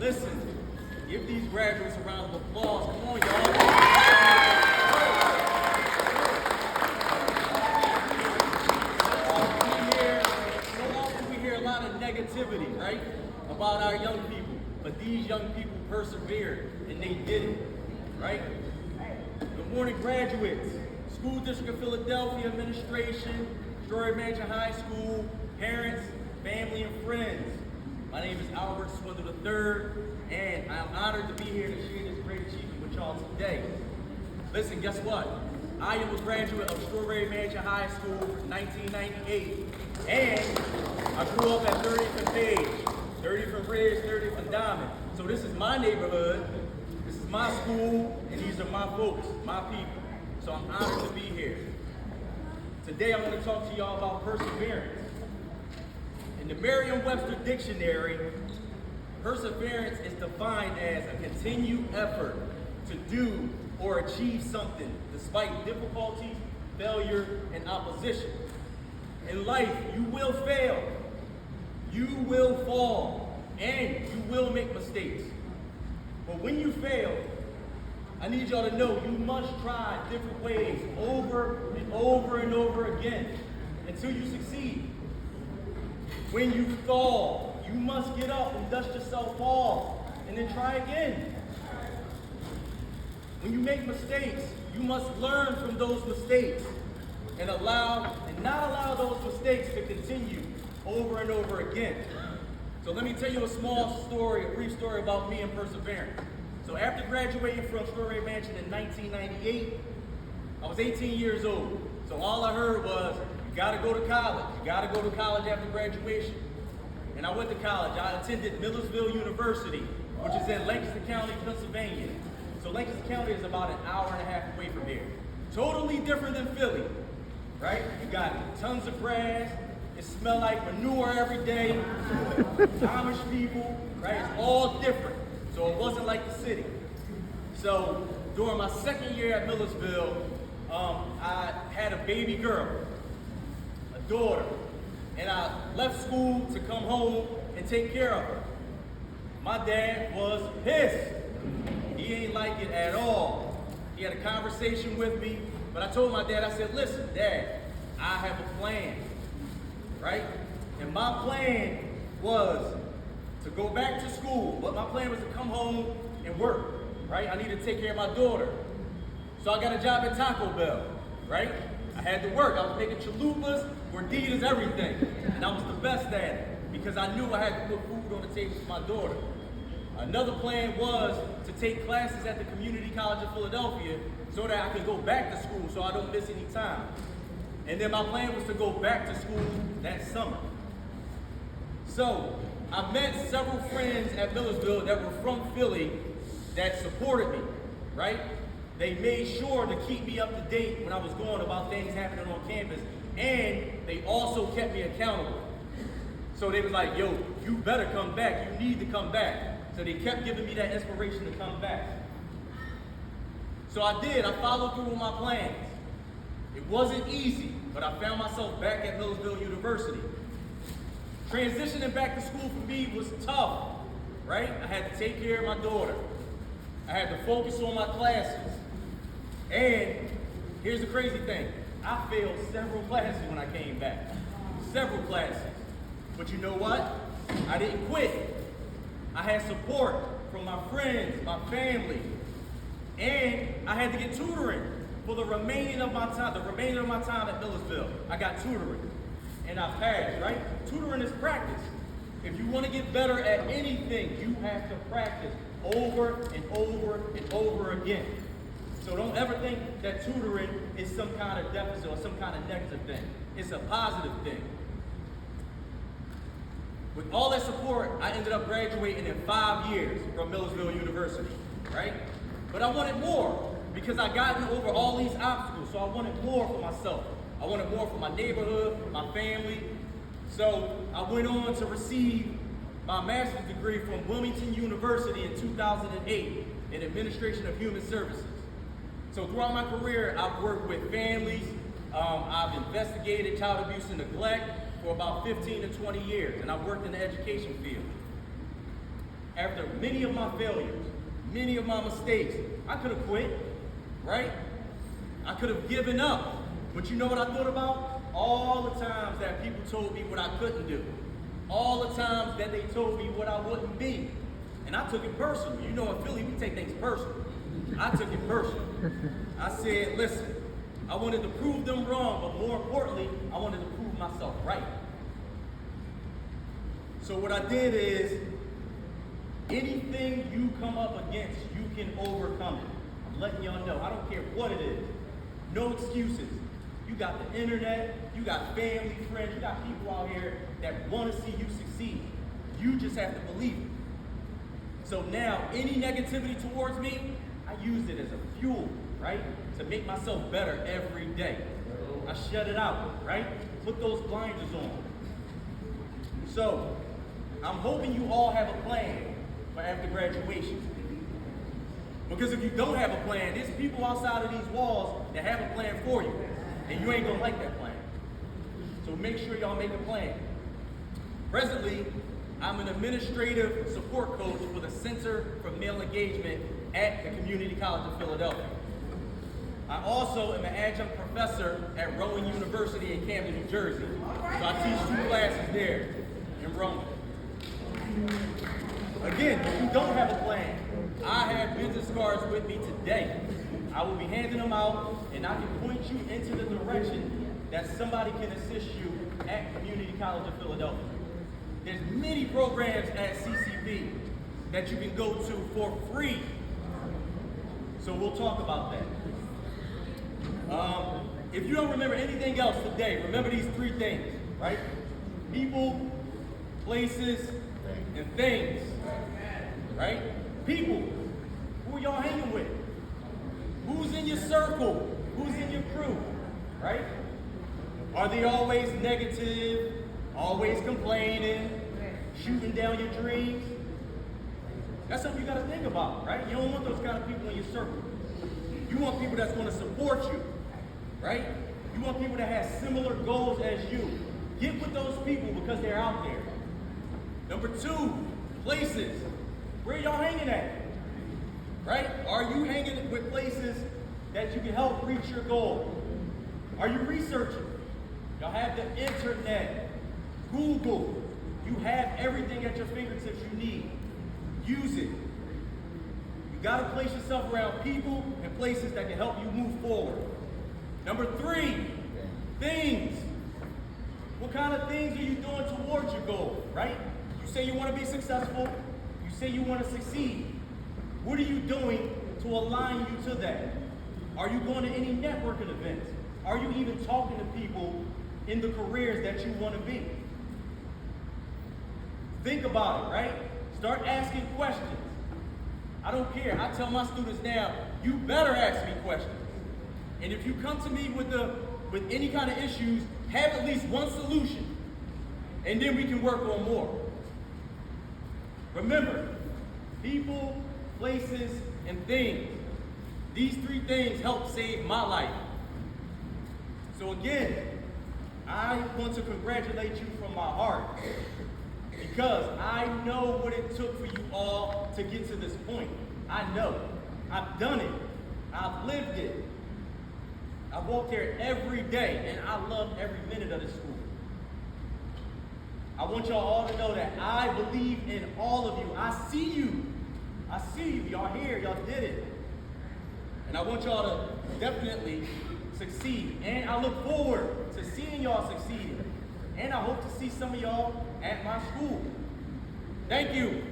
Listen, give these graduates a round of applause. Come on, y'all. So often we hear a lot of negativity, right, about our young people. But these young people persevered, and they did it, right? Good morning, graduates. School District of Philadelphia administration, Story Mansion High School, parents, family, and friends. My name is Albert Swindle III, and I'm honored to be here to share this great achievement with y'all today. Listen, guess what? I am a graduate of Strawberry Mansion High School in 1998, and I grew up at 30th and Page, 30th and Ridge, 30th and Diamond. So this is my neighborhood, this is my school, and these are my folks, my people. So I'm honored to be here. Today I'm going to talk to y'all about perseverance. In the Merriam-Webster Dictionary, perseverance is defined as a continued effort to do or achieve something despite difficulties, failure, and opposition. In life, you will fail, you will fall, and you will make mistakes. But when you fail, I need y'all to know you must try different ways over and over and over again until you succeed. When you fall, you must get up and dust yourself off and then try again. When you make mistakes, you must learn from those mistakes and not allow those mistakes to continue over and over again. So let me tell you a brief story about me and perseverance. So after graduating from Story Mansion in 1998, I was 18 years old. So all I heard was, you gotta go to college. You gotta go to college after graduation. And I went to college. I attended Millersville University, which is in Lancaster County, Pennsylvania. So Lancaster County is about an hour and a half away from here. Totally different than Philly, right? You got tons of grass. It smells like manure every day. Amish people, right? It's all different. So it wasn't like the city. So during my second year at Millersville, I had a baby girl, a daughter, and I left school to come home and take care of her. My dad was pissed. He ain't like it at all. He had a conversation with me, but I told my dad, I said, listen, Dad, I have a plan, right? And my plan was to go back to school, but my plan was to come home and work, right? I needed to take care of my daughter. So I got a job at Taco Bell, right? I had to work. I was making chalupas, gorditas, everything. And I was the best at it because I knew I had to put food on the table for my daughter. Another plan was to take classes at the Community College of Philadelphia so that I could go back to school so I don't miss any time. And then my plan was to go back to school that summer. So I met several friends at Millersville that were from Philly that supported me, right? They made sure to keep me up to date when I was going about things happening on campus, and they also kept me accountable. So they were like, yo, you better come back, you need to come back. So they kept giving me that inspiration to come back. So I did, I followed through with my plans. It wasn't easy, but I found myself back at Millersville University. Transitioning back to school for me was tough, right? I had to take care of my daughter. I had to focus on my classes. And here's the crazy thing. I failed several classes when I came back. Several classes. But you know what? I didn't quit. I had support from my friends, my family, and I had to get tutoring for the remainder of my time at Millersville. I got tutoring. And I passed, right? Tutoring is practice. If you want to get better at anything, you have to practice over and over and over again. So don't ever think that tutoring is some kind of deficit or some kind of negative thing. It's a positive thing. With all that support, I ended up graduating in 5 years from Millersville University, right? But I wanted more because I gotten over all these obstacles, so I wanted more for myself. I wanted more for my neighborhood, my family. So I went on to receive my master's degree from Wilmington University in 2008 in Administration of Human Services. So throughout my career, I've worked with families. I've investigated child abuse and neglect for about 15 to 20 years, and I've worked in the education field. after many of my failures, many of my mistakes, I could have quit, right? I could have given up. But you know what I thought about? All the times that people told me what I couldn't do. All the times that they told me what I wouldn't be. And I took it personal. You know, in Philly, we take things personal. I took it personal. I said, listen, I wanted to prove them wrong, but more importantly, I wanted to prove myself right. So what I did is, anything you come up against, you can overcome it. I'm letting y'all know. I don't care what it is. No excuses. You got the internet, you got family, friends, you got people out here that want to see you succeed. You just have to believe it. So now, any negativity towards me, I use it as a fuel, right? To make myself better every day. I shut it out, right? Put those blinders on. So, I'm hoping you all have a plan for after graduation. Because if you don't have a plan, there's people outside of these walls that have a plan for you. And you ain't gonna like that plan. So make sure y'all make a plan. Presently, I'm an administrative support coach for the Center for Male Engagement at the Community College of Philadelphia. I also am an adjunct professor at Rowan University in Camden, New Jersey. So I teach 2 classes there in Rowan. Again, if you don't have a plan, I have business cards with me today. I will be handing them out, and I can point you into the direction that somebody can assist you at Community College of Philadelphia. There's many programs at CCB that you can go to for free. So we'll talk about that. If you don't remember anything else today, remember these 3 things, right? People, places, and things, right? People, who are y'all hanging with? Who's in your circle? Who's in your crew, right? Are they always negative, always complaining, shooting down your dreams? That's something you gotta think about, right? You don't want those kind of people in your circle. You want people that's gonna support you, right? You want people that have similar goals as you. Get with those people because they're out there. Number 2, places. Where are y'all hanging at? Right? Are you hanging with places that you can help reach your goal? Are you researching? Y'all have the internet, Google. You have everything at your fingertips you need. Use it. You gotta place yourself around people and places that can help you move forward. Number 3, things. What kind of things are you doing towards your goal, right? You say you want to be successful. You say you want to succeed. What are you doing to align you to that? Are you going to any networking events? Are you even talking to people in the careers that you want to be? Think about it, right? Start asking questions. I don't care. I tell my students now, you better ask me questions. And if you come to me with any kind of issues, have at least one solution. And then we can work on more. Remember, people, places, and things. These 3 things help save my life. So again, I want to congratulate you from my heart because I know what it took for you all to get to this point. I know. I've done it. I've lived it. I walked here every day, and I love every minute of this school. I want y'all all to know that I believe in all of you. I see you. I see you. Y'all here. Y'all did it. And I want y'all to definitely succeed. And I look forward to seeing y'all succeed. And I hope to see some of y'all at my school. Thank you.